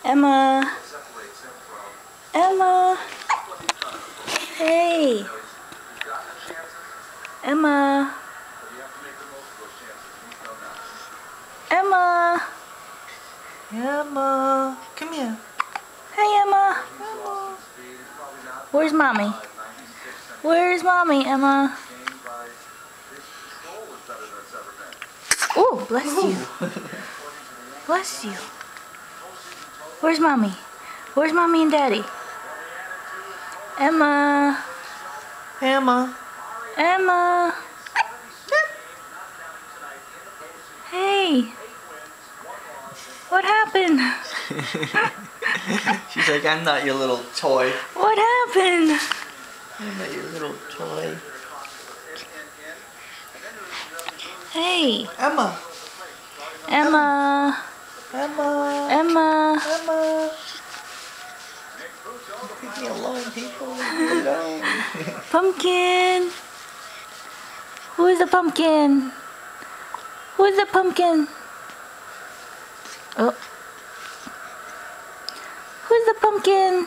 Emma. Emma. Hey. Emma. Emma. Emma. Come here. Hey, Emma. Emma. Where's Mommy? Where's Mommy, Emma? Oh, bless you. Bless you. Where's Mommy? Where's Mommy and Daddy? Emma. Emma. Emma. Hey. What happened? She's like, I'm not your little toy. What happened? I'm not your little toy. Hey. Emma. Emma. Emma. Emma. Emma. Leave me alone, people. Leave me alone. Pumpkin. Who is the pumpkin? Who is the pumpkin? Oh. Who's the pumpkin?